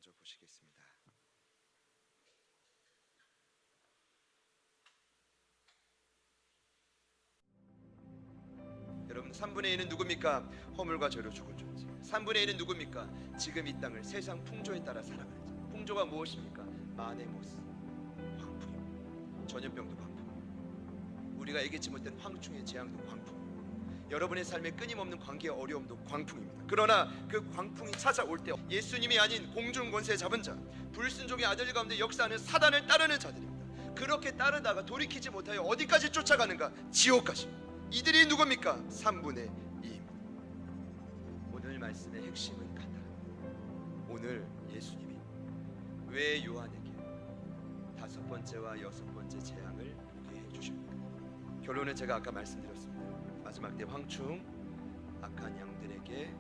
먼저 보시겠습니다. 여러분, 3분의 1은 누굽니까? 허물과 죄로 죽은 존재. 3분의 1은 누굽니까? 지금 이 땅을 세상 풍조에 따라 살아가는 자. 풍조가 무엇입니까? 마네모스, 황풍, 전염병도 광풍, 우리가 예기치 못한 황충의 재앙도 광풍, 여러분의 삶에 끊임없는 관계의 어려움도 광풍입니다. 그러나 그 광풍이 찾아올 때 예수님이 아닌 공중 권세 잡은 자, 불순종의 아들 가운데 역사하는 사단을 따르는 자들입니다. 그렇게 따르다가 돌이키지 못하여 어디까지 쫓아가는가? 지옥까지. 이들이 누굽니까? 3분의 2입니다. 오늘 말씀의 핵심은 같다. 오늘 예수님이 왜 요한에게 5번째와 6번째 재앙을 보게 해주십니까? 결론은 제가 아까 말씀드렸습니다. 마지막 때 황충, 악한 양들에게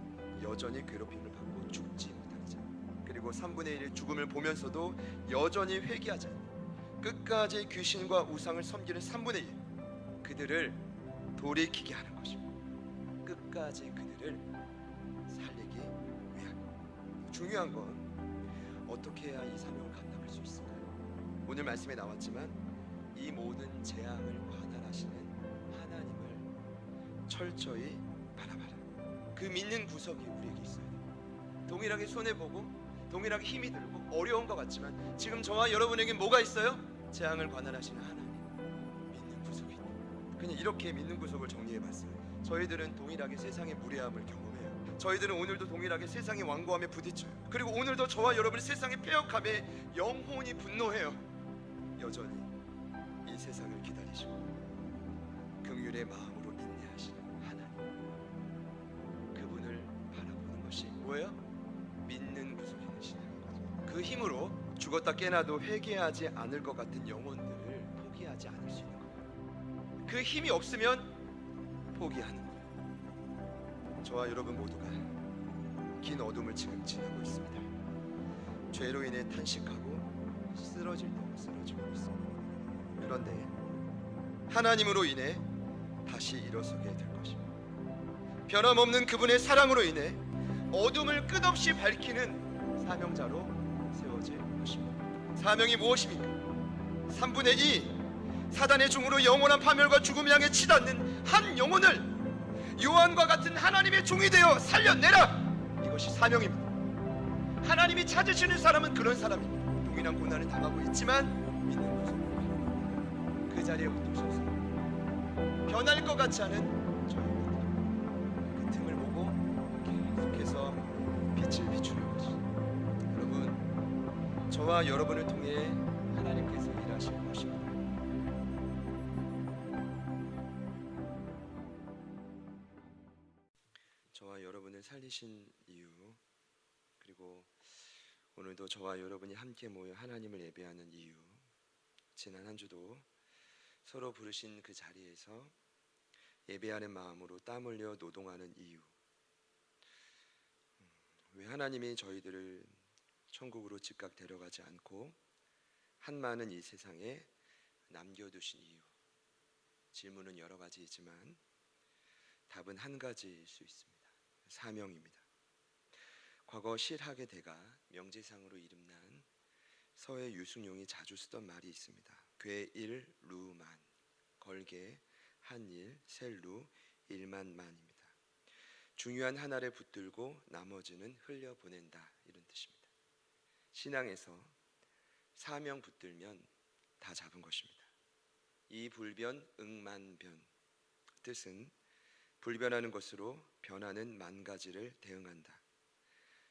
여전히 괴롭힘을 받고 죽지 못하는 자, 그리고 3분의 1의 죽음을 보면서도 여전히 회개하지 않는 끝까지 귀신과 우상을 섬기는 3분의 1, 그들을 돌이키게 하는 것입니다. 끝까지 그들을 살리기 위한. 중요한 건 어떻게 해야 이 사명을 감당할 수 있을까요? 오늘 말씀에 나왔지만 이 모든 재앙을 관할하시는 하나님을 철저히 바라봐라. 그 믿는 구석이 우리에게 있어야 돼요. 동일하게 손해보고 동일하게 힘이 들고 어려운 것 같지만 지금 저와 여러분에게 뭐가 있어요? 재앙을 관할하시는 하나님 믿는 구석이 있다. 그냥 이렇게 믿는 구석을 정리해봤어요. 저희들은 동일하게 세상의 무례함을 경험해요. 저희들은 오늘도 동일하게 세상의 완고함에 부딪혀요. 그리고 오늘도 저와 여러분이 세상의 폐역함에 영혼이 분노해요. 여전히 이 세상을 기다리시고 긍휼의 마음으로 인내하시는 하나님, 그분을 바라보는 것이 뭐예요? 믿는 구속이 되시는 거죠. 그 힘으로 죽었다 깨나도 회개하지 않을 것 같은 영혼들을 포기하지 않을 수 있는 거예요. 그 힘이 없으면 포기하는 거예요. 저와 여러분 모두가 긴 어둠을 지금 지나고 있습니다. 죄로 인해 탄식하고 쓰러질 대로 쓰러지고 있습니다. 그런데 하나님으로 인해 다시 일어서게 될 것입니다. 변함없는 그분의 사랑으로 인해 어둠을 끝없이 밝히는 사명자로 세워질 것입니다. 사명이 무엇입니까? 3분의 2, 사단의 종으로 영원한 파멸과 죽음을 향해 치닫는 한 영혼을 요한과 같은 하나님의 종이 되어 살려내라! 이것이 사명입니다. 하나님이 찾으시는 사람은 그런 사람입니다. 동일한 고난을 당하고 있지만 믿는 구속으로 그 자리에 붙으셔서 변할 것 같지 않은 저희들, 그 틈을 보고 계속해서 빛을 비추는 것이, 여러분, 저와 여러분을 통해 하나님께서 일하실 것입니다. 저와 여러분을 살리신 이유, 그리고 오늘도 저와 여러분이 함께 모여 하나님을 예배하는 이유, 지난 한 주도 서로 부르신 그 자리에서 예배하는 마음으로 땀 흘려 노동하는 이유, 왜 하나님이 저희들을 천국으로 즉각 데려가지 않고 한많은 이 세상에 남겨두신 이유, 질문은 여러 가지이지만 답은 한 가지일 수 있습니다. 사명입니다. 과거 실학의 대가 명제상으로 이름난 서해 유승용이 자주 쓰던 말이 있습니다. 괴일 루만, 걸개 한일 셀루 일만만입니다. 중요한 하나를 붙들고 나머지는 흘려보낸다, 이런 뜻입니다. 신앙에서 사명 붙들면 다 잡은 것입니다. 이 불변 응만변, 뜻은 불변하는 것으로 변하는 만 가지를 대응한다.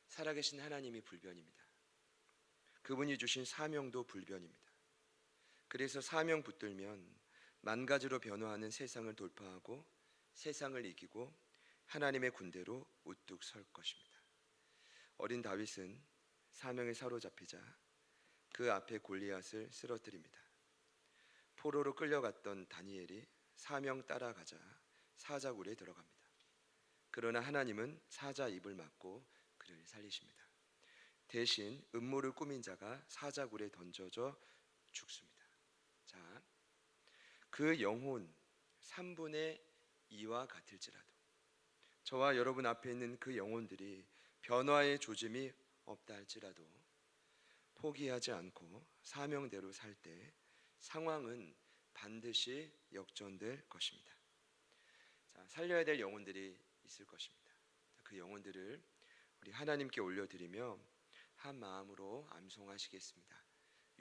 살아계신 하나님이 불변입니다. 그분이 주신 사명도 불변입니다. 그래서 사명 붙들면 만 가지로 변화하는 세상을 돌파하고 세상을 이기고 하나님의 군대로 우뚝 설 것입니다. 어린 다윗은 사명에 사로잡히자 그 앞에 골리앗을 쓰러뜨립니다. 포로로 끌려갔던 다니엘이 사명 따라가자 사자굴에 들어갑니다. 그러나 하나님은 사자 입을 막고 그를 살리십니다. 대신 음모를 꾸민 자가 사자굴에 던져져 죽습니다. 자, 그 영혼 3분의 2와 같을지라도, 저와 여러분 앞에 있는 그 영혼들이 변화의 조짐이 없다 할지라도 포기하지 않고 사명대로 살 때 상황은 반드시 역전될 것입니다. 자, 살려야 될 영혼들이 있을 것입니다. 그 영혼들을 우리 하나님께 올려드리며 한 마음으로 암송하시겠습니다.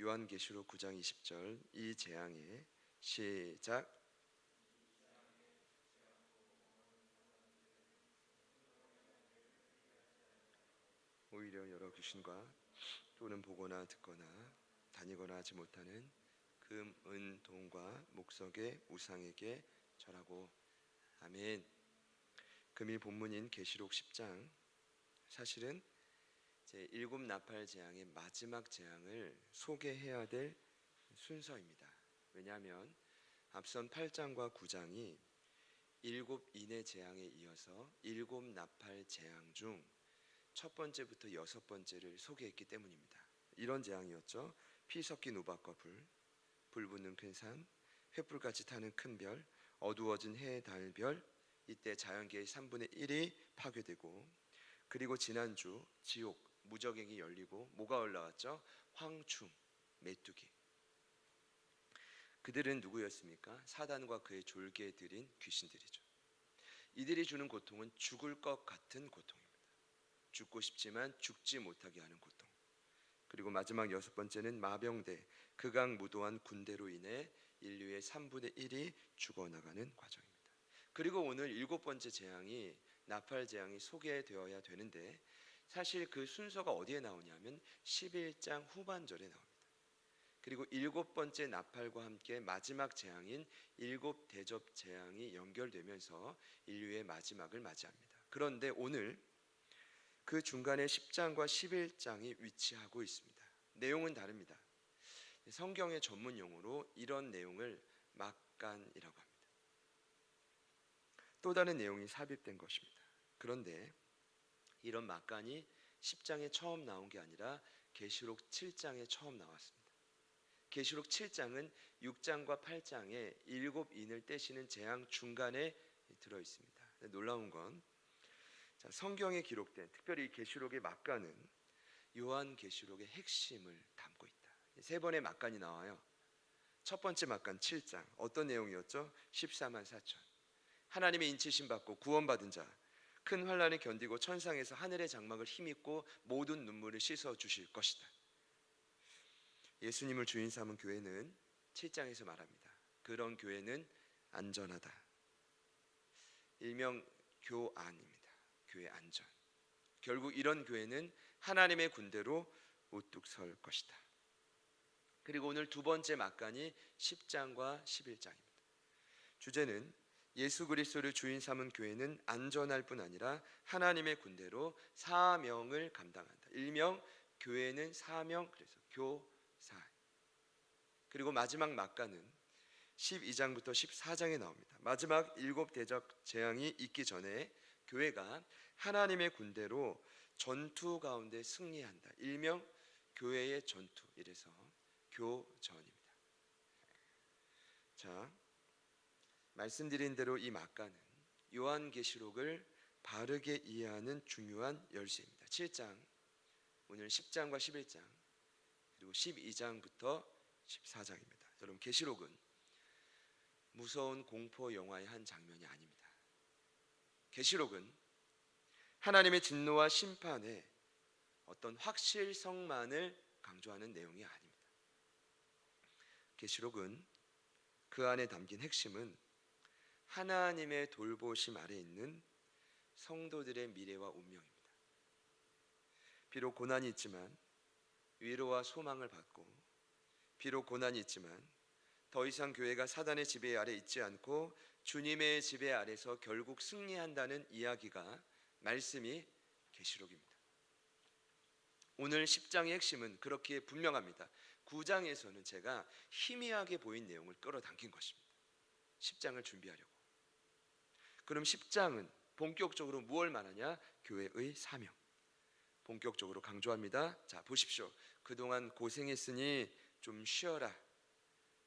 요한계시록 9장 20절 이 재앙에 시작. 오히려 여러 귀신과 또는 보거나 듣거나 다니거나 하지 못하는 금, 은, 동과 목석의 우상에게 절하고. 아멘. 금일 본문인 계시록 10장 사실은 제 7 나팔 재앙의 마지막 재앙을 소개해야 될 순서입니다. 왜냐하면 앞선 8장과 9장이 7 인의 재앙에 이어서 7 나팔 재앙 중 첫 번째부터 6번째를 소개했기 때문입니다. 이런 재앙이었죠. 피 섞인 우박과 불 붙는 큰 산, 횃불같이 타는 큰 별, 어두워진 해, 달, 별. 이때 자연계의 3분의 1이 파괴되고, 그리고 지난주 지옥, 무저갱이 열리고 뭐가 올라왔죠? 황충, 메뚜기. 그들은 누구였습니까? 사단과 그의 졸개들인 귀신들이죠. 이들이 주는 고통은 죽을 것 같은 고통입니다. 죽고 싶지만 죽지 못하게 하는 고통. 그리고 마지막 6번째는 마병대, 극악무도한 군대로 인해 인류의 3분의 1이 죽어나가는 과정입니다. 그리고 오늘 7번째 재앙이 나팔 재앙이 소개되어야 되는데 사실 그 순서가 어디에 나오냐면 11장 후반절에 나옵니다. 그리고 7번째 나팔과 함께 마지막 재앙인 7 대접 재앙이 연결되면서 인류의 마지막을 맞이합니다. 그런데 오늘 그 중간에 10장과 11장이 위치하고 있습니다. 내용은 다릅니다. 성경의 전문 용어로 이런 내용을 막간이라고 합니다. 또 다른 내용이 삽입된 것입니다. 그런데 이런 막간이 10장에 처음 나온 게 아니라 계시록 7장에 처음 나왔습니다. 계시록 7장은 6장과 8장에 7 인을 떼시는 재앙 중간에 들어 있습니다. 놀라운 건 성경에 기록된 특별히 계시록의 막간은 요한계시록의 핵심을 담고 있다. 3번의 막간이 나와요. 첫 번째 막간 7장 어떤 내용이었죠? 14만 4천 하나님의 인치심 받고 구원받은 자, 큰 환난을 견디고 천상에서 하늘의 장막을 힘입고 모든 눈물을 씻어 주실 것이다. 예수님을 주인 삼은 교회는 7장에서 말합니다. 그런 교회는 안전하다. 일명 교안입니다. 교회 안전. 결국 이런 교회는 하나님의 군대로 우뚝 설 것이다. 그리고 오늘 두 번째 막간이 10장과 11장입니다. 주제는 예수 그리스도를 주인 삼은 교회는 안전할 뿐 아니라 하나님의 군대로 사명을 감당한다. 일명 교회는 사명, 그래서 교사. 그리고 마지막 막간은 12장부터 14장에 나옵니다. 마지막 7 대접 재앙이 있기 전에 교회가 하나님의 군대로 전투 가운데 승리한다. 일명 교회의 전투, 이래서 교전입니다. 자, 말씀드린 대로 이 막간은 요한계시록을 바르게 이해하는 중요한 열쇠입니다. 7장, 오늘 10장과 11장, 그리고 12장부터 14장입니다. 여러분, 계시록은 무서운 공포 영화의 한 장면이 아닙니다. 계시록은 하나님의 진노와 심판의 어떤 확실성만을 강조하는 내용이 아닙니다. 계시록은 그 안에 담긴 핵심은 하나님의 돌보심 아래 있는 성도들의 미래와 운명입니다. 비록 고난이 있지만 위로와 소망을 받고, 비록 고난이 있지만 더 이상 교회가 사단의 지배 아래 있지 않고 주님의 지배 아래서 결국 승리한다는 이야기가, 말씀이 계시록입니다. 오늘 10장의 핵심은 그렇게 분명합니다. 9장에서는 제가 희미하게 보인 내용을 끌어당긴 것입니다. 10장을 준비하려고. 그럼 10장은 본격적으로 무엇을 말하냐? 교회의 사명. 본격적으로 강조합니다. 자, 보십시오. 그동안 고생했으니 좀 쉬어라.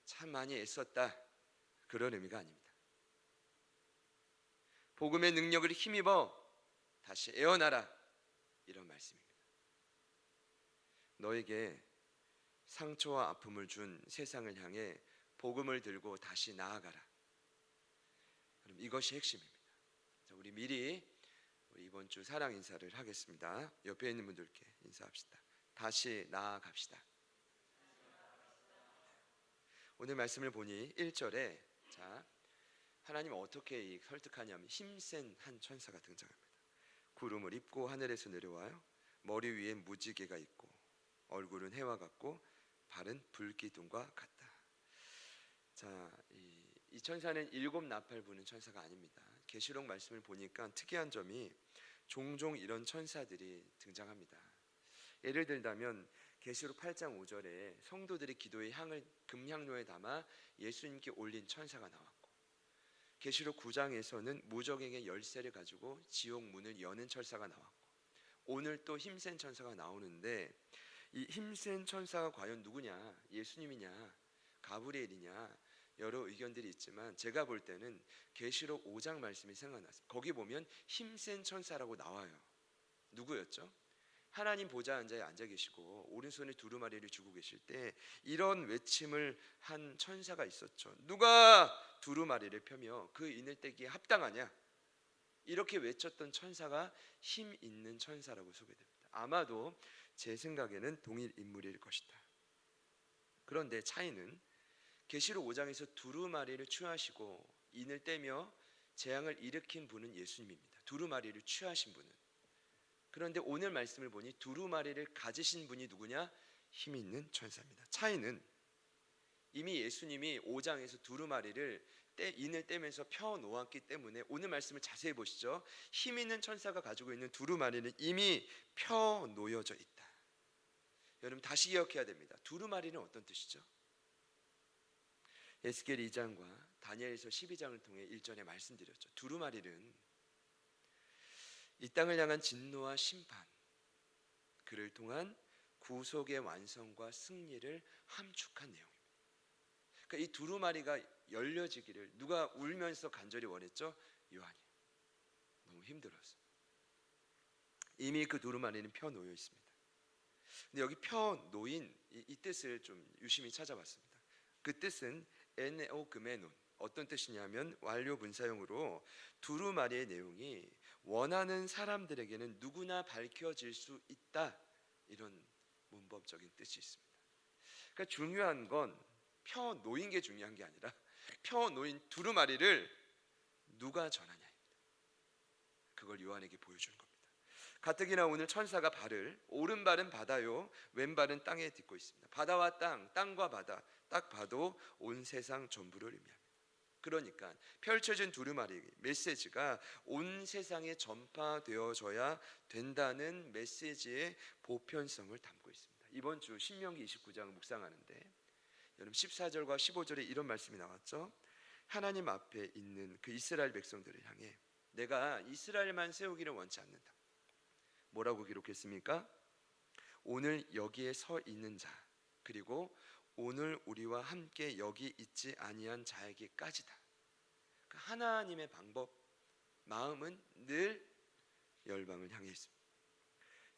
참 많이 애썼다. 그런 의미가 아닙니다. 복음의 능력을 힘입어 다시 애어나라. 이런 말씀입니다. 너에게 상처와 아픔을 준 세상을 향해 복음을 들고 다시 나아가라. 그럼 이것이 핵심입니다. 자, 우리 미리 이번 주 사랑 인사를 하겠습니다. 옆에 있는 분들께 인사합시다. 다시 나아갑시다. 오늘 말씀을 보니 1절에 자, 하나님 어떻게 설득하냐면 힘센 한 천사가 등장합니다. 구름을 입고 하늘에서 내려와요. 머리 위에 무지개가 있고 얼굴은 해와 같고 발은 불기둥과 같다. 자, 이 천사는 7 나팔 부는 천사가 아닙니다. 계시록 말씀을 보니까 특이한 점이 종종 이런 천사들이 등장합니다. 예를 들자면 계시록 8장 5절에 성도들의 기도의 향을 금향로에 담아 예수님께 올린 천사가 나왔고, 계시록 9장에서는 무적에게 열쇠를 가지고 지옥 문을 여는 천사가 나왔고, 오늘 또 힘센 천사가 나오는데 이 힘센 천사가 과연 누구냐? 예수님이냐? 가브리엘이냐? 여러 의견들이 있지만 제가 볼 때는 계시록 5장 말씀이 생각났습니다. 거기 보면 힘센 천사라고 나와요. 누구였죠? 하나님 보좌 앉아에 앉아 계시고 오른손에 두루마리를 쥐고 계실 때 이런 외침을 한 천사가 있었죠. 누가 두루마리를 펴며 그 이늘 떼기에 합당하냐? 이렇게 외쳤던 천사가 힘 있는 천사라고 소개됩니다. 아마도 제 생각에는 동일 인물일 것이다. 그런데 차이는 계시록 5장에서 두루마리를 취하시고 인을 떼며 재앙을 일으킨 분은 예수님입니다. 두루마리를 취하신 분은. 그런데 오늘 말씀을 보니 두루마리를 가지신 분이 누구냐? 힘 있는 천사입니다. 차이는 이미 예수님이 5장에서 두루마리를 인을 떼면서 펴 놓았기 때문에 오늘 말씀을 자세히 보시죠. 힘 있는 천사가 가지고 있는 두루마리는 이미 펴 놓여져 있다. 여러분 다시 기억해야 됩니다. 두루마리는 어떤 뜻이죠? 에스겔 2장과 다니엘서 12장을 통해 일전에 말씀드렸죠. 두루마리는 이 땅을 향한 진노와 심판, 그를 통한 구속의 완성과 승리를 함축한 내용입니다. 그러니까 이 두루마리가 열려지기를 누가 울면서 간절히 원했죠? 요한이. 너무 힘들었어. 이미 그 두루마리는 펴 놓여 있습니다. 근데 여기 펴 놓인 이 뜻을 좀 유심히 찾아봤습니다. 그 뜻은 에네오그메논, 어떤 뜻이냐면 완료 분사형으로 두루마리의 내용이 원하는 사람들에게는 누구나 밝혀질 수 있다, 이런 문법적인 뜻이 있습니다. 그러니까 중요한 건 펴 놓인 게 중요한 게 아니라 펴 놓인 두루마리를 누가 전하냐입니다. 그걸 요한에게 보여주는 겁니다. 가뜩이나 오늘 천사가 발을, 오른발은 바다요 왼발은 땅에 딛고 있습니다. 바다와 땅, 땅과 바다, 딱 봐도 온 세상 전부를 의미합니다. 그러니까 펼쳐진 두루마리 메시지가 온 세상에 전파되어져야 된다는 메시지의 보편성을 담고 있습니다. 이번 주 신명기 29장을 묵상하는데 여러분 14절과 15절에 이런 말씀이 나왔죠. 하나님 앞에 있는 그 이스라엘 백성들을 향해 내가 이스라엘만 세우기를 원치 않는다. 뭐라고 기록했습니까? 오늘 여기에 서 있는 자, 그리고 오늘 우리와 함께 여기 있지 아니한 자에게까지다. 하나님의 방법, 마음은 늘 열방을 향해 있습니다.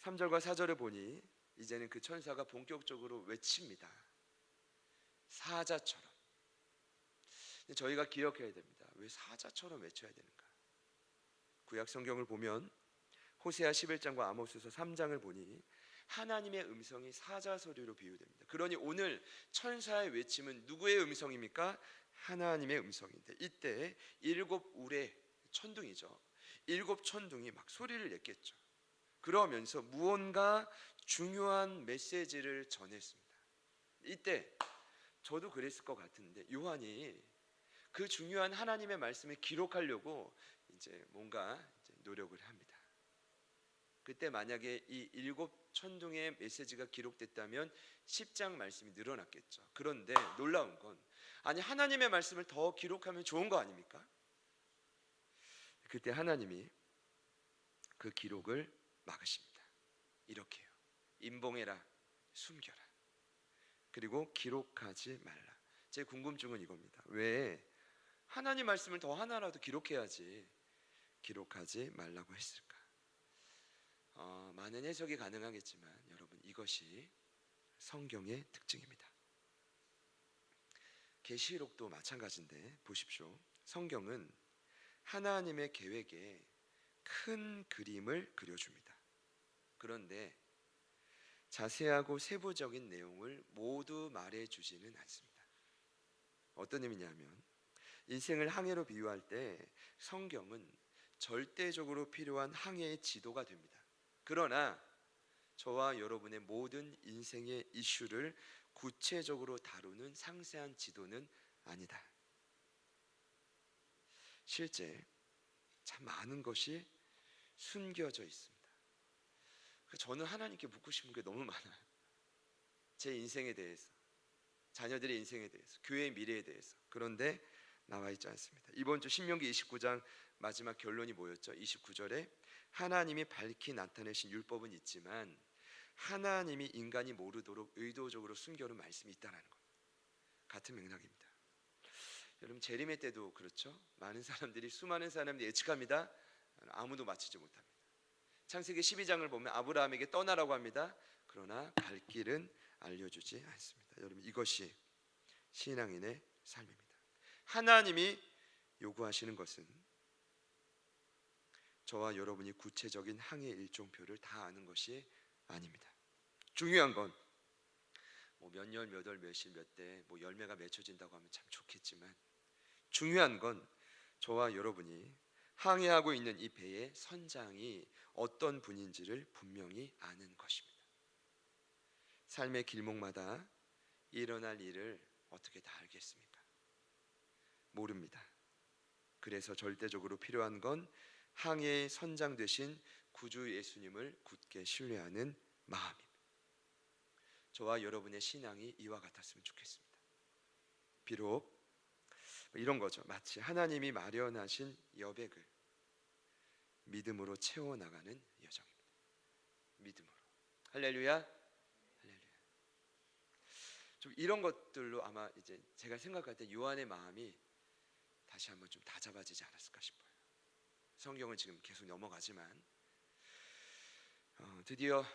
3절과 4절을 보니 이제는 그 천사가 본격적으로 외칩니다. 사자처럼. 저희가 기억해야 됩니다. 왜 사자처럼 외쳐야 되는가? 구약 성경을 보면 호세아 11장과 아모스서 3장을 보니 하나님의 음성이 사자 소리로 비유됩니다. 그러니 오늘 천사의 외침은 누구의 음성입니까? 하나님의 음성인데 이때 7 울의 천둥이죠. 7 천둥이 막 소리를 냈겠죠. 그러면서 무언가 중요한 메시지를 전했습니다. 이때 저도 그랬을 것 같은데 요한이 그 중요한 하나님의 말씀을 기록하려고 이제 뭔가 노력을 합니다. 그때 만약에 이 7 천둥의 메시지가 기록됐다면 10장 말씀이 늘어났겠죠. 그런데 놀라운 건 아니 하나님의 말씀을 더 기록하면 좋은 거 아닙니까? 그때 하나님이 그 기록을 막으십니다. 이렇게요. 임봉해라, 숨겨라. 그리고 기록하지 말라. 제 궁금증은 이겁니다. 왜 하나님 말씀을 더 하나라도 기록해야지 기록하지 말라고 했을까? 많은 해석이 가능하겠지만 여러분 이것이 성경의 특징입니다. 계시록도 마찬가지인데 보십시오. 성경은 하나님의 계획에 큰 그림을 그려줍니다. 그런데 자세하고 세부적인 내용을 모두 말해주지는 않습니다. 어떤 의미냐면 인생을 항해로 비유할 때 성경은 절대적으로 필요한 항해의 지도가 됩니다. 그러나 저와 여러분의 모든 인생의 이슈를 구체적으로 다루는 상세한 지도는 아니다. 실제 참 많은 것이 숨겨져 있습니다. 저는 하나님께 묻고 싶은 게 너무 많아요. 제 인생에 대해서, 자녀들의 인생에 대해서, 교회의 미래에 대해서. 그런데 나와 있지 않습니다. 이번 주 신명기 29장 마지막 결론이 뭐였죠? 29절에 하나님이 밝히 나타내신 율법은 있지만 하나님이 인간이 모르도록 의도적으로 숨겨놓은 말씀이 있다는 것. 같은 맥락입니다. 여러분 재림의 때도 그렇죠. 수많은 사람들이 예측합니다. 아무도 맞히지 못합니다. 창세기 12장을 보면 아브라함에게 떠나라고 합니다. 그러나 갈 길은 알려주지 않습니다. 여러분 이것이 신앙인의 삶입니다. 하나님이 요구하시는 것은 저와 여러분이 구체적인 항해 일정표를 다 아는 것이 아닙니다. 중요한 건 몇 년, 몇 월, 몇 시, 몇 대 열매가 맺혀진다고 하면 참 좋겠지만 중요한 건 저와 여러분이 항해하고 있는 이 배의 선장이 어떤 분인지를 분명히 아는 것입니다. 삶의 길목마다 일어날 일을 어떻게 다 알겠습니까? 모릅니다. 그래서 절대적으로 필요한 건 항해의 선장 되신 구주 예수님을 굳게 신뢰하는 마음입니다. 저와 여러분의 신앙이 이와 같았으면 좋겠습니다. 비록 이런 거죠. 마치 하나님이 마련하신 여백을 믿음으로 채워나가는 여정입니다. 믿음으로. 할렐루야. 할렐루야. 좀 이런 것들로 아마 이제 제가 생각할 때 요한의 마음이 다시 한번 좀 다잡아지지 않았을까 싶어요. 성경은 지금 계속 넘어가지만 드디어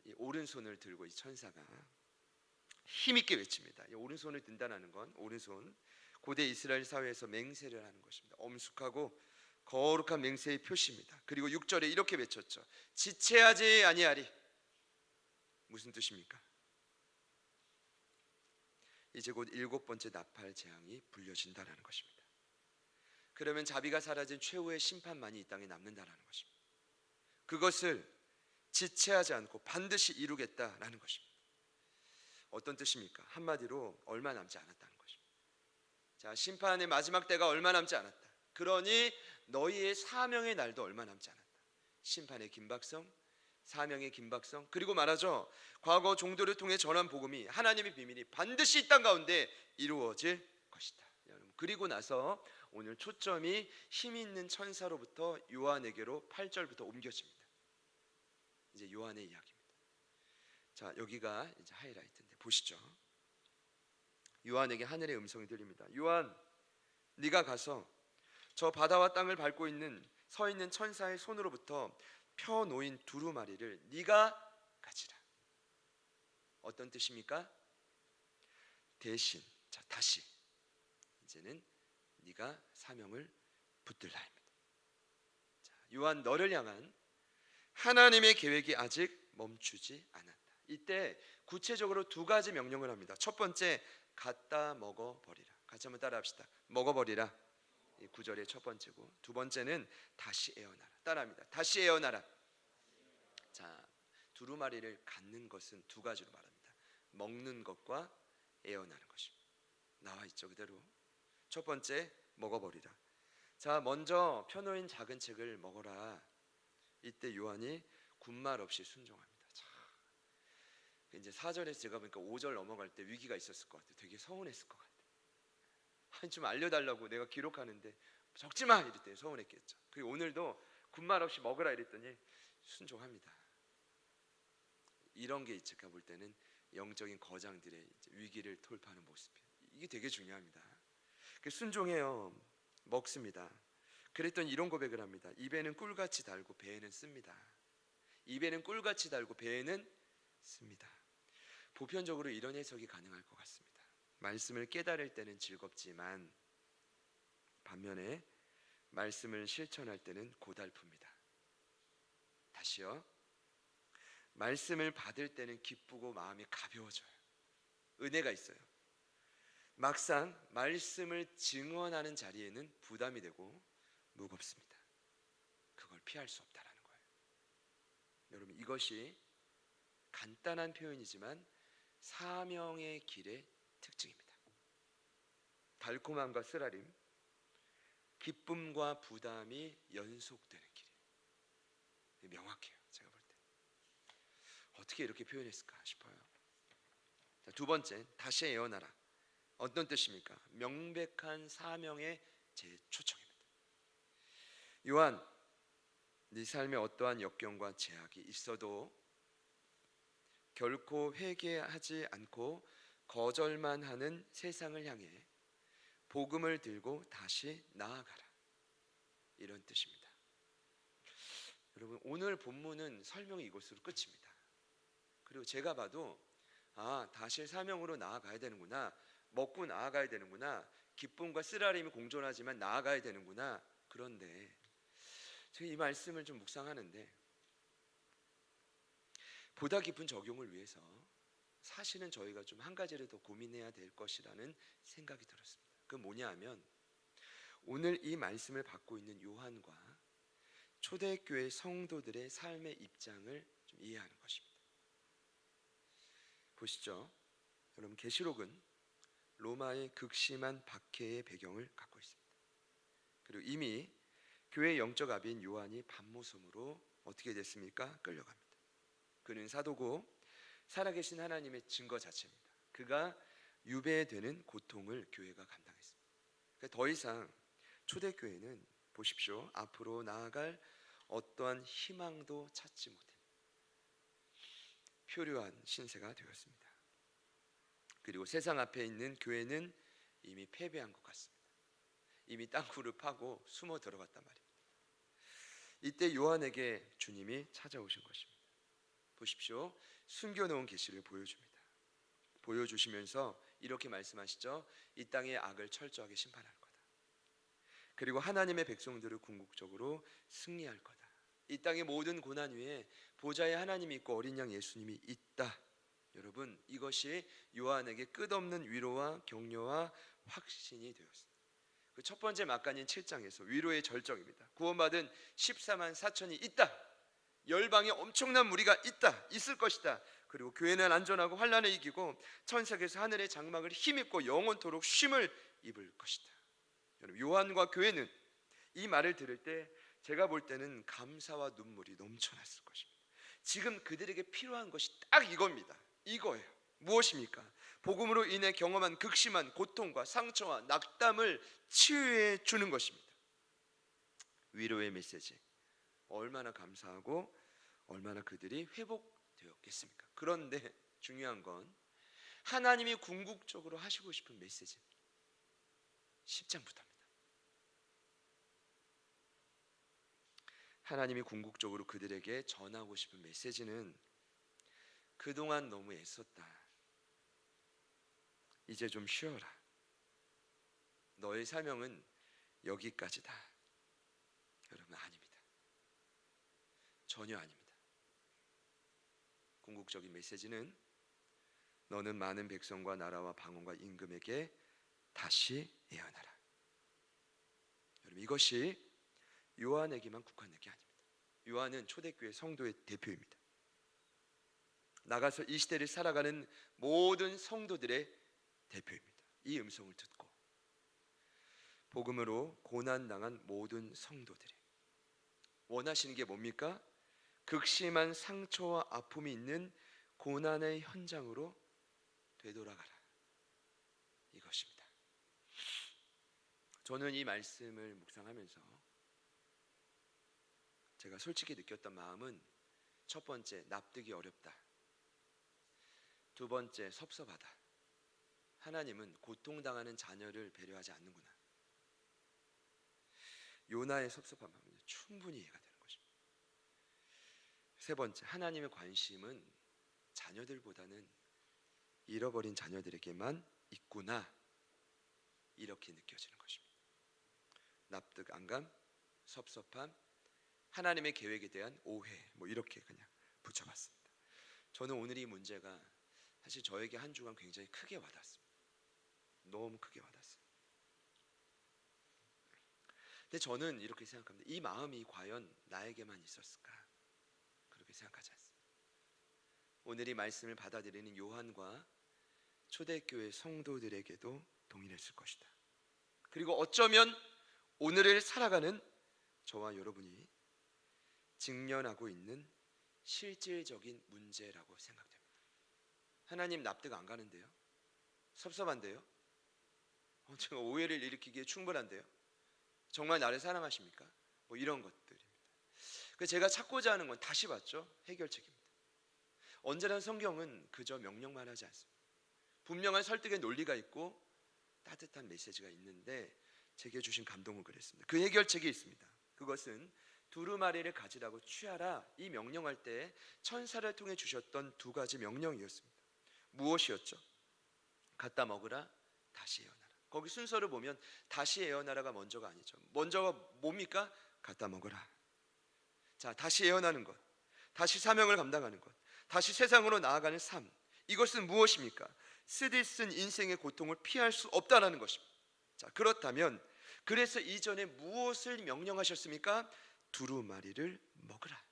이 오른손을 들고 이 천사가 힘있게 외칩니다. 이 오른손을 든다는 건 오른손 고대 이스라엘 사회에서 맹세를 하는 것입니다. 엄숙하고 거룩한 맹세의 표시입니다. 그리고 6절에 이렇게 외쳤죠. 지체하지 아니하리. 무슨 뜻입니까? 이제 곧 7번째 나팔 재앙이 불려진다라는 것입니다. 그러면 자비가 사라진 최후의 심판만이 이 땅에 남는다라는 것입니다. 그것을 지체하지 않고 반드시 이루겠다라는 것입니다. 어떤 뜻입니까? 한마디로 얼마 남지 않았다는 것입니다. 자, 심판의 마지막 때가 얼마 남지 않았다. 그러니 너희의 사명의 날도 얼마 남지 않았다. 심판의 긴박성, 사명의 긴박성, 그리고 말하죠. 과거 종도를 통해 전한 복음이 하나님의 비밀이 반드시 이 땅 가운데 이루어질 것이다. 여러분, 그리고 나서 오늘 초점이 힘 있는 천사로부터 요한에게로 8절부터 옮겨집니다. 이제 요한의 이야기입니다. 자, 여기가 이제 하이라이트인데 보시죠. 요한에게 하늘의 음성이 들립니다. 요한, 네가 가서 저 바다와 땅을 밟고 있는 서 있는 천사의 손으로부터 펴 놓인 두루마리를 네가 가지라. 어떤 뜻입니까? 대신, 자 다시 이제는 네가 사명을 붙들라입니다. 자, 요한 너를 향한 하나님의 계획이 아직 멈추지 않았다. 이때 구체적으로 두 가지 명령을 합니다. 첫 번째, 갖다 먹어버리라. 같이 한번 따라합시다. 먹어버리라. 이 9절의 첫 번째고, 두 번째는 다시 애어나라. 따라합니다. 다시 애어나라. 자, 두루마리를 갖는 것은 두 가지로 말합니다. 먹는 것과 애어나는 것입니다. 나와 있죠, 그대로. 첫 번째, 먹어버리라. 자, 먼저 펴놓인 작은 책을 먹어라. 이때 요한이 군말 없이 순종합니다. 자, 이제 4절에서 제가 보니까 5절 넘어갈 때 위기가 있었을 것 같아요. 되게 서운했을 것 같아요. 좀 알려달라고 내가 기록하는데 적지마 이럴 때 서운했겠죠. 그리고 오늘도 군말 없이 먹으라 이랬더니 순종합니다. 이런 게 제가 볼 때는 영적인 거장들의 위기를 돌파하는 모습이에요. 이게 되게 중요합니다. 순종해요. 먹습니다. 그랬더니 이런 고백을 합니다. 입에는 꿀같이 달고 배에는 씁니다. 입에는 꿀같이 달고 배에는 씁니다. 보편적으로 이런 해석이 가능할 것 같습니다. 말씀을 깨달을 때는 즐겁지만 반면에 말씀을 실천할 때는 고달픕니다. 다시요. 말씀을 받을 때는 기쁘고 마음이 가벼워져요. 은혜가 있어요. 막상 말씀을 증언하는 자리에는 부담이 되고 무겁습니다. 그걸 피할 수 없다라는 거예요. 여러분, 이것이 간단한 표현이지만 사명의 길의 특징입니다. 달콤함과 쓰라림, 기쁨과 부담이 연속되는 길이에요. 명확해요. 제가 볼 때 어떻게 이렇게 표현했을까 싶어요. 자, 두 번째, 다시 예언하라. 어떤 뜻입니까? 명백한 사명의 재초청입니다. 요한, 네 삶에 어떠한 역경과 제약이 있어도 결코 회개하지 않고 거절만 하는 세상을 향해 복음을 들고 다시 나아가라, 이런 뜻입니다. 여러분, 오늘 본문은 설명이 이것으로 끝입니다. 그리고 제가 봐도 다시 사명으로 나아가야 되는구나, 먹고 나아가야 되는구나, 기쁨과 쓰라림이 공존하지만 나아가야 되는구나. 그런데 제가 이 말씀을 좀 묵상하는데 보다 깊은 적용을 위해서 사실은 저희가 좀 한 가지를 더 고민해야 될 것이라는 생각이 들었습니다. 그 뭐냐 하면 오늘 이 말씀을 받고 있는 요한과 초대교회 성도들의 삶의 입장을 좀 이해하는 것입니다. 보시죠. 여러분, 계시록은 로마의 극심한 박해의 배경을 갖고 있습니다. 그리고 이미 교회의 영적 아비인 요한이 밤모섬으로 어떻게 됐습니까? 끌려갑니다. 그는 사도고 살아계신 하나님의 증거 자체입니다. 그가 유배되는 고통을 교회가 감당했습니다. 그러니까 더 이상 초대교회는 보십시오, 앞으로 나아갈 어떠한 희망도 찾지 못해 표류한 신세가 되었습니다. 그리고 세상 앞에 있는 교회는 이미 패배한 것 같습니다. 이미 땅굴을 파고 숨어 들어갔단 말입니다. 이때 요한에게 주님이 찾아오신 것입니다. 보십시오, 숨겨놓은 계시를 보여줍니다. 보여주시면서 이렇게 말씀하시죠. 이 땅의 악을 철저하게 심판할 거다. 그리고 하나님의 백성들을 궁극적으로 승리할 거다. 이 땅의 모든 고난 위에 보좌에 하나님이 있고 어린 양 예수님이 있다. 여러분, 이것이 요한에게 끝없는 위로와 격려와 확신이 되었습니다. 그 첫 번째 막간인 7장에서 위로의 절정입니다. 구원받은 14만 4천이 있다. 열방에 엄청난 무리가 있을 것이다. 그리고 교회는 안전하고 환난을 이기고 천국에서 하늘의 장막을 힘입고 영원토록 쉼을 입을 것이다. 여러분, 요한과 교회는 이 말을 들을 때 제가 볼 때는 감사와 눈물이 넘쳐났을 것입니다. 지금 그들에게 필요한 것이 딱 이겁니다. 이거예요. 무엇입니까? 복음으로 인해 경험한 극심한 고통과 상처와 낙담을 치유해 주는 것입니다. 위로의 메시지, 얼마나 감사하고 얼마나 그들이 회복되었겠습니까? 그런데 중요한 건 하나님이 궁극적으로 하시고 싶은 메시지입니다. 10장부터입니다. 하나님이 궁극적으로 그들에게 전하고 싶은 메시지는 그동안 너무 애썼다. 이제 좀 쉬어라. 너의 사명은 여기까지다. 여러분, 아닙니다. 전혀 아닙니다. 궁극적인 메시지는 너는 많은 백성과 나라와 방언과 임금에게 다시 예언하라. 여러분, 이것이 요한에게만 국한된 게 아닙니다. 요한은 초대교회 성도의 대표입니다. 나가서 이 시대를 살아가는 모든 성도들의 대표입니다. 이 음성을 듣고 복음으로 고난당한 모든 성도들이 원하시는 게 뭡니까? 극심한 상처와 아픔이 있는 고난의 현장으로 되돌아가라, 이것입니다. 저는 이 말씀을 묵상하면서 제가 솔직히 느꼈던 마음은 첫 번째, 납득이 어렵다. 두 번째, 섭섭하다. 하나님은 고통당하는 자녀를 배려하지 않는구나. 요나의 섭섭한 마음은 충분히 이해가 되는 것입니다. 세 번째, 하나님의 관심은 자녀들보다는 잃어버린 자녀들에게만 있구나, 이렇게 느껴지는 것입니다. 납득 안감, 섭섭함, 하나님의 계획에 대한 오해, 이렇게 그냥 붙여봤습니다. 저는 오늘 이 문제가 사실 저에게 한 주간 굉장히 크게 와닿았습니다. 너무 크게 와닿았어요. 근데 저는 이렇게 생각합니다. 이 마음이 과연 나에게만 있었을까? 그렇게 생각하지 않습니다. 오늘 이 말씀을 받아들이는 요한과 초대교회 성도들에게도 동일했을 것이다. 그리고 어쩌면 오늘을 살아가는 저와 여러분이 직면하고 있는 실질적인 문제라고 생각됩니다. 하나님 납득 안 가는데요? 섭섭한데요? 제가 오해를 일으키기에 충분한데요? 정말 나를 사랑하십니까? 이런 것들입니다. 제가 찾고자 하는 건 다시 봤죠? 해결책입니다. 언제나 성경은 그저 명령만 하지 않습니다. 분명한 설득의 논리가 있고 따뜻한 메시지가 있는데 제게 주신 감동은 그랬습니다. 그 해결책이 있습니다. 그것은 두루마리를 가지라고 취하라, 이 명령할 때 천사를 통해 주셨던 두 가지 명령이었습니다. 무엇이었죠? 갖다 먹으라, 다시 애어나라. 거기 순서를 보면 다시 애어나라가 먼저가 아니죠. 먼저가 뭡니까? 갖다 먹으라. 자, 다시 애어나는 것, 다시 사명을 감당하는 것, 다시 세상으로 나아가는 삶, 이것은 무엇입니까? 쓰디쓴 인생의 고통을 피할 수 없다라는 것입니다. 자, 그렇다면 그래서 이전에 무엇을 명령하셨습니까? 두루마리를 먹으라.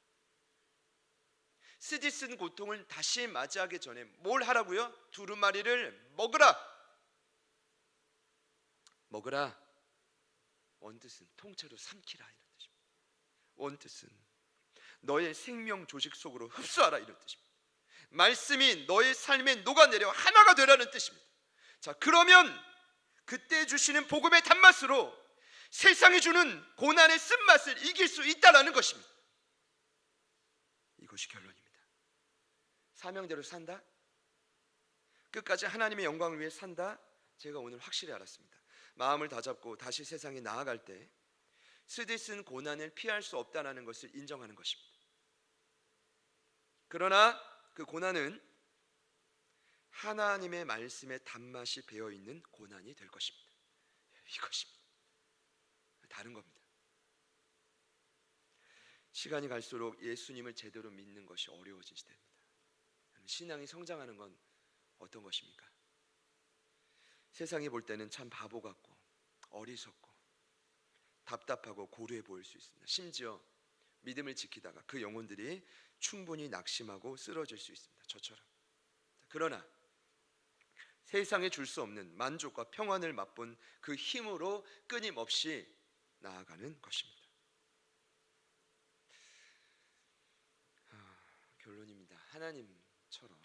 쓰디쓴 고통을 다시 맞이하기 전에 뭘 하라고요? 두루마리를 먹으라. 먹으라, 원뜻은 통째로 삼키라, 이런 뜻입니다. 원뜻은 너의 생명 조직 속으로 흡수하라, 이런 뜻입니다. 말씀이 너의 삶에 녹아내려 하나가 되라는 뜻입니다. 자, 그러면 그때 주시는 복음의 단맛으로 세상이 주는 고난의 쓴맛을 이길 수 있다라는 것입니다. 이것이 결론입니다. 사명대로 산다, 끝까지 하나님의 영광을 위해 산다. 제가 오늘 확실히 알았습니다. 마음을 다잡고 다시 세상에 나아갈 때 쓰디쓴 고난을 피할 수 없다는 것을 인정하는 것입니다. 그러나 그 고난은 하나님의 말씀의 단맛이 배어있는 고난이 될 것입니다. 이것입니다. 다른 겁니다. 시간이 갈수록 예수님을 제대로 믿는 것이 어려워진 시대입니다. 신앙이 성장하는 건 어떤 것입니까? 세상이 볼 때는 참 바보 같고 어리석고 답답하고 고루해 보일 수 있습니다. 심지어 믿음을 지키다가 그 영혼들이 충분히 낙심하고 쓰러질 수 있습니다. 저처럼. 그러나 세상에 줄 수 없는 만족과 평안을 맛본 그 힘으로 끊임없이 나아가는 것입니다. 결론입니다. 하나님처럼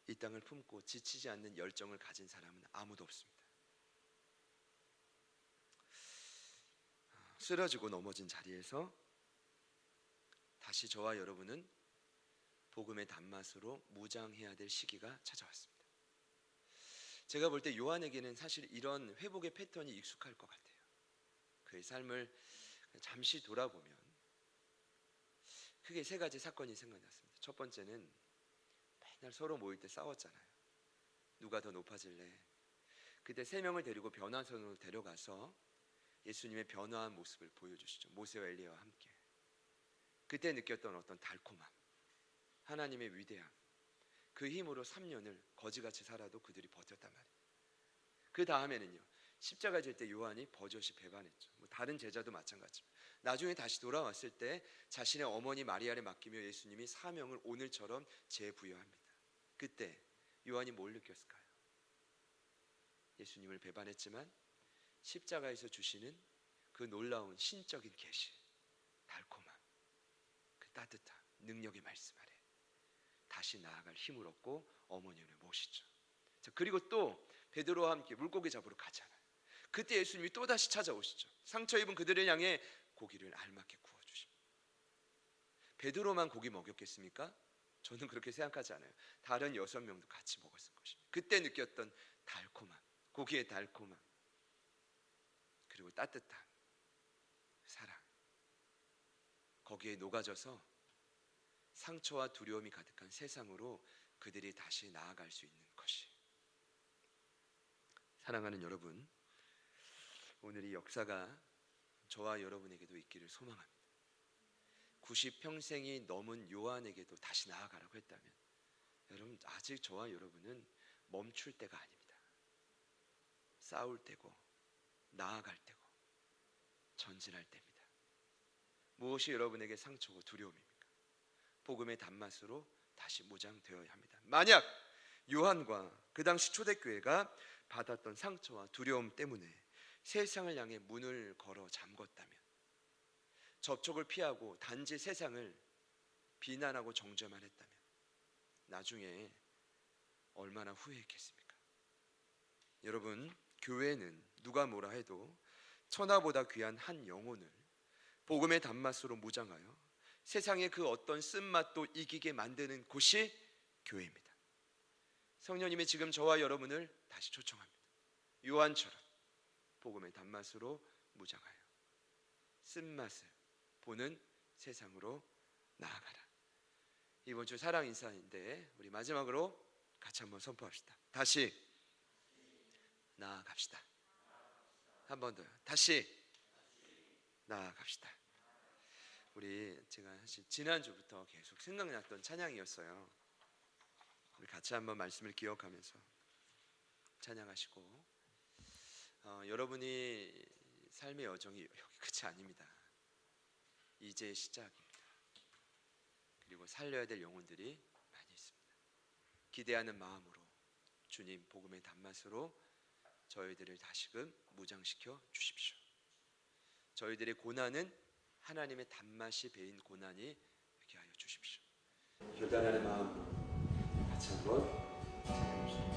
이 땅을 품고 지치지 않는 열정을 가진 사람은 아무도 없습니다. 쓰러지고 넘어진 자리에서 다시 저와 여러분은 복음의 단맛으로 무장해야 될 시기가 찾아왔습니다. 제가 볼 때 요한에게는 사실 이런 회복의 패턴이 익숙할 것 같아요. 그의 삶을 잠시 돌아보면 크게 세 가지 사건이 생각났습니다. 첫 번째는 맨날 서로 모일 때 싸웠잖아요. 누가 더 높아질래? 그때 세 명을 데리고 변화선으로 데려가서 예수님의 변화한 모습을 보여주시죠. 모세와 엘리야와 함께. 그때 느꼈던 어떤 달콤함, 하나님의 위대함, 그 힘으로 3년을 거지같이 살아도 그들이 버텼단 말이에요. 그 다음에는요, 십자가 질 때 요한이 버젓이 배반했죠. 다른 제자도 마찬가지입니다. 나중에 다시 돌아왔을 때 자신의 어머니 마리아를 맡기며 예수님이 사명을 오늘처럼 재부여합니다. 그때 요한이 뭘 느꼈을까요? 예수님을 배반했지만 십자가에서 주시는 그 놀라운 신적인 계시, 달콤함, 그 따뜻함, 능력의 말씀 아래 다시 나아갈 힘을 얻고 어머니를 모시죠. 자, 그리고 또 베드로와 함께 물고기 잡으러 가잖아요. 그때 예수님이 또다시 찾아오시죠. 상처 입은 그들을 향해 고기를 알맞게 구워주십니다. 베드로만 고기 먹였겠습니까? 저는 그렇게 생각하지 않아요. 다른 6명도 같이 먹었을 것입니다. 그때 느꼈던 달콤함, 고기의 달콤함, 그리고 따뜻함, 사랑, 거기에 녹아져서 상처와 두려움이 가득한 세상으로 그들이 다시 나아갈 수 있는 것이. 사랑하는 여러분, 오늘 이 역사가 저와 여러분에게도 있기를 소망합니다. 90평생이 넘은 요한에게도 다시 나아가라고 했다면, 여러분 아직 저와 여러분은 멈출 때가 아닙니다. 싸울 때고 나아갈 때고 전진할 때입니다. 무엇이 여러분에게 상처고 두려움입니까? 복음의 단맛으로 다시 무장되어야 합니다. 만약 요한과 그 당시 초대교회가 받았던 상처와 두려움 때문에 세상을 향해 문을 걸어 잠궜다면, 접촉을 피하고 단지 세상을 비난하고 정죄만 했다면 나중에 얼마나 후회했겠습니까? 여러분, 교회는 누가 뭐라 해도 천하보다 귀한 한 영혼을 복음의 단맛으로 무장하여 세상의 그 어떤 쓴맛도 이기게 만드는 곳이 교회입니다. 성령님이 지금 저와 여러분을 다시 초청합니다. 요한처럼 복음의 단맛으로 무장하여 쓴맛을 보는 세상으로 나아가라. 이번 주 사랑 인사인데 우리 마지막으로 같이 한번 선포합시다. 다시 나아갑시다. 한 번 더요. 다시 나아갑시다. 우리 제가 사실 지난주부터 계속 생각났던 찬양이었어요. 우리 같이 한번 말씀을 기억하면서 찬양하시고, 여러분이 삶의 여정이 여기 끝이 아닙니다. 이제 시작입니다. 그리고 살려야 될 영혼들이 많이 있습니다. 기대하는 마음으로 주님 복음의 단맛으로 저희들을 다시금 무장시켜 주십시오. 저희들의 고난은 하나님의 단맛이 배인 고난이 되게 하여 주십시오. 결단하는 마음으로 같이 한번 찬양합시다.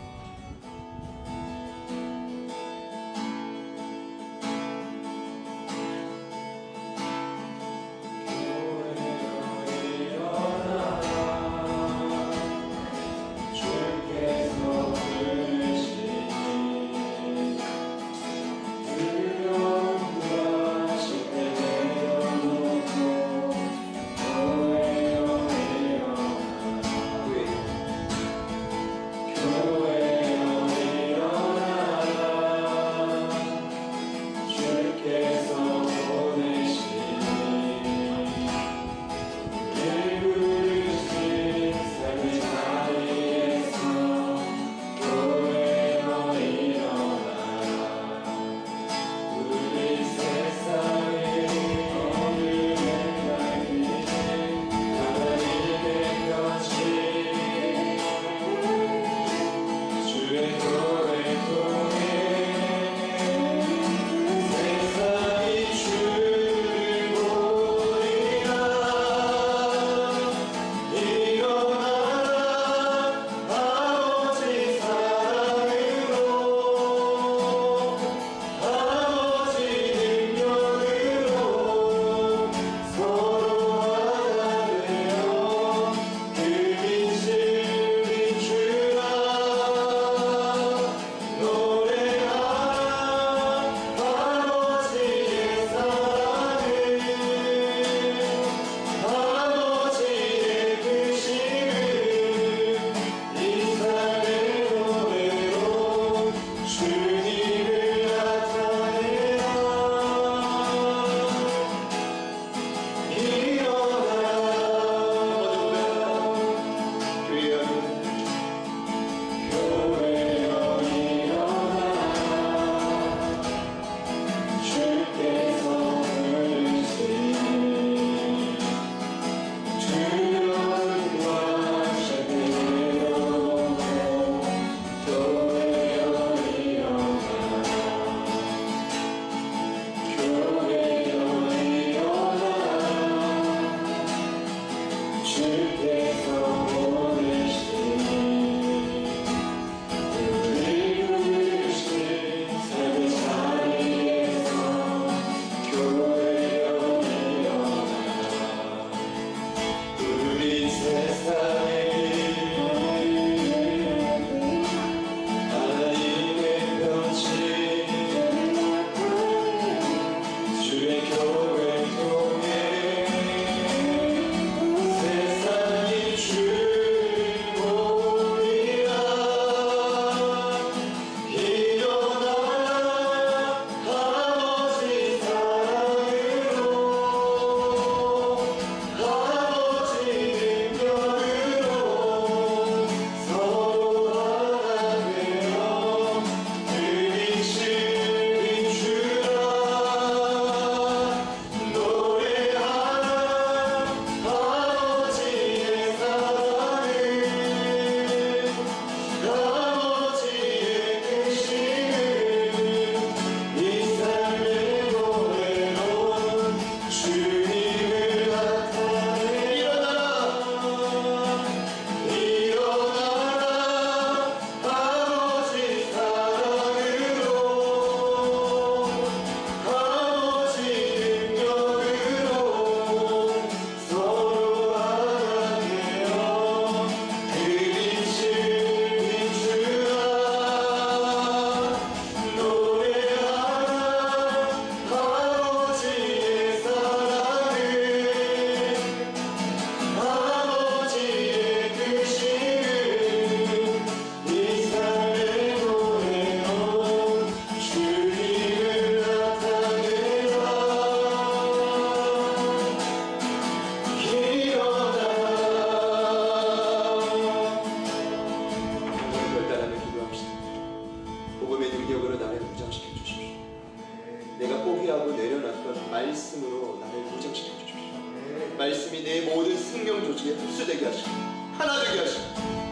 속에 흡수되게 하시고 하나 되게 하시고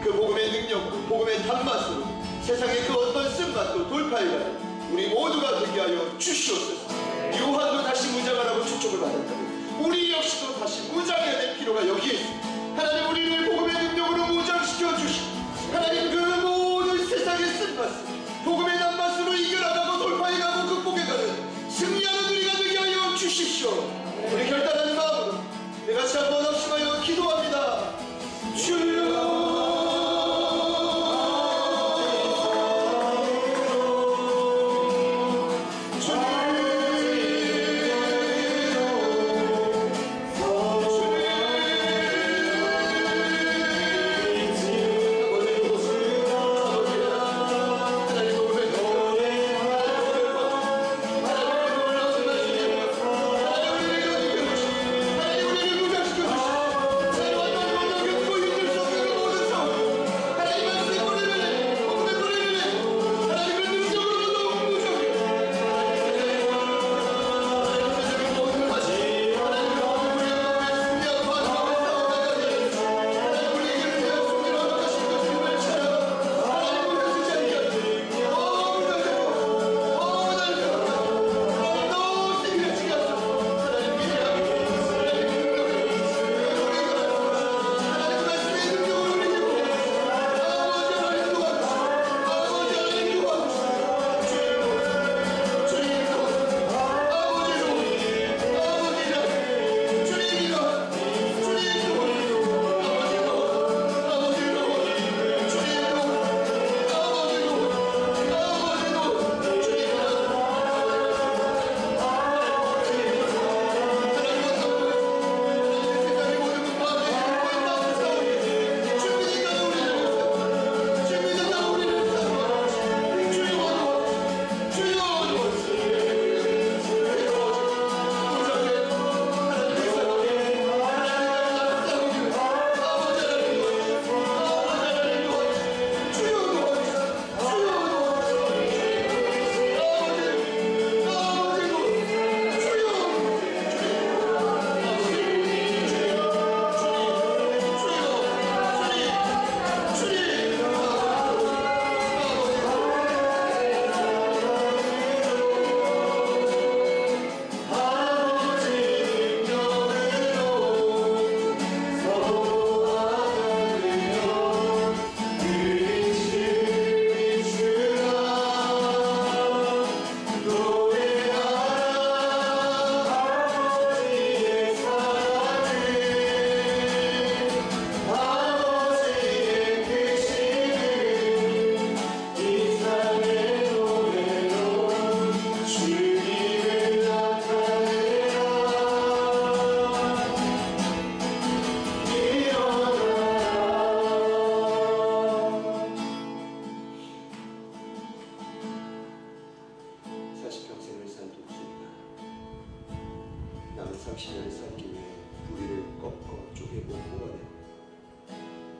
그 복음의 능력으로 복음의 단맛으로 세상의 그 어떤 쓴맛도 돌파해가는 우리 모두가 되게 하여 주시옵소서. 요한도 다시 무장하라고 축복을 받았다면 우리 역시도 다시 무장해야 될 필요가 여기에 있습니다. 하나님, 우리를 복음의 능력으로 무장시켜 주시고 하나님, 그 모든 세상의 쓴맛을 복음의 단맛으로 이겨나가고 돌파해가고 극복해가는 승리하는 우리가 되게 하여 주십시오. 우리 결단하는 마음으로 내같이 한번 합심하여 기도합니다. 주여,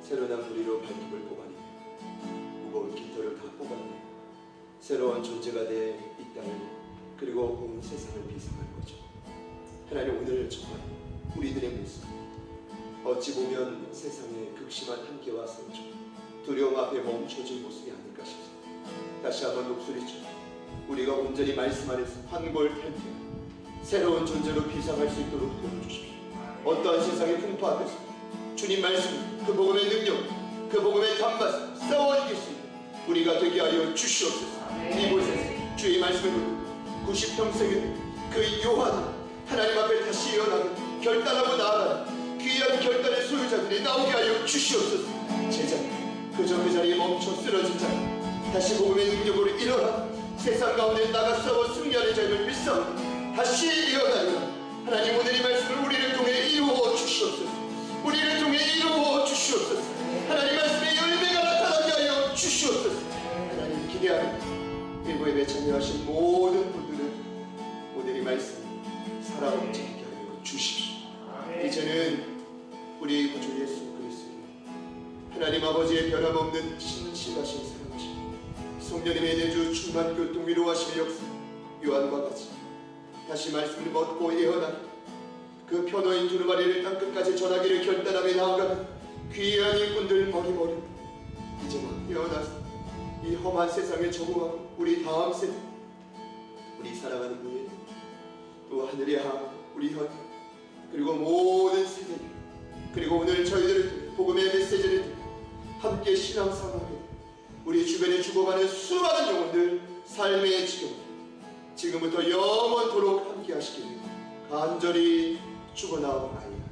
새로 난 부리로 발톱을 뽑아내며 무거운 깃털을 다 뽑아내며 새로운 존재가 된 이 땅을 그리고 온 세상을 비상할 거죠. 하나님, 오늘 정말 우리들의 모습 어찌 보면 세상의 극심한 한계와 상처, 두려움 앞에 멈춰진 모습이 아닐까 싶습니다. 다시 한번 목소리 쳐 우리가 온전히 말씀 안에서 환골탈태 새로운 존재로 비상할 수 있도록 도와주십시오. 어떠한 세상의 풍파 앞에서 주님 말씀, 그 복음의 능력, 그 복음의 단맛 싸워 이길 수 있는 우리가 되게 하여 주시옵소서. 이곳에서 주의 말씀을 듣고 90평생의 그 요한 하나님 앞에 다시 일어나고 결단하고 나아가는 귀한 결단의 소유자들이 나오게 하여 주시옵소서. 제자, 그저 그 자리에 멈춰 쓰러진 자 다시 복음의 능력으로 일어나 세상 가운데 나가 싸워 승리하는 자를 믿사오니 다시 일어나려 하나님, 오늘 이 말씀을 우리를 통해 이루어 주시옵소서. 우리를 통해 이루어 주시옵소서. 하나님 말씀의 열매가 나타나게 하여 주시옵소서. 하나님, 기대하는 일부에 참여하신 모든 분들은 오늘 이 말씀 살아온지 하게 하여 주십시오. 이제는 우리 구주 예수 그리스도 하나님 아버지의 변함없는 신실하신 사랑하시고 성령님의 내주 충만 교통 위로하심의 역사 요한과 같이 다시 말씀을 먹고 예언하며 그 편호인 두루마리를 땅끝까지 전하기를 결단하며 나아가는 귀한 일꾼들 머리머리 이제 막 깨어나서 이 험한 세상에 적응하고 우리 다음 세대, 우리 사랑하는 부인, 또 하늘에 향한 우리 현, 그리고 모든 세대들, 그리고 오늘 저희들을 통해 복음의 메시지를 통해 함께 신앙생활하게 우리 주변에 죽어가는 수많은 영혼들 삶의 지금부터 영원토록 함께 하시길 간절히 축원하옵나이다.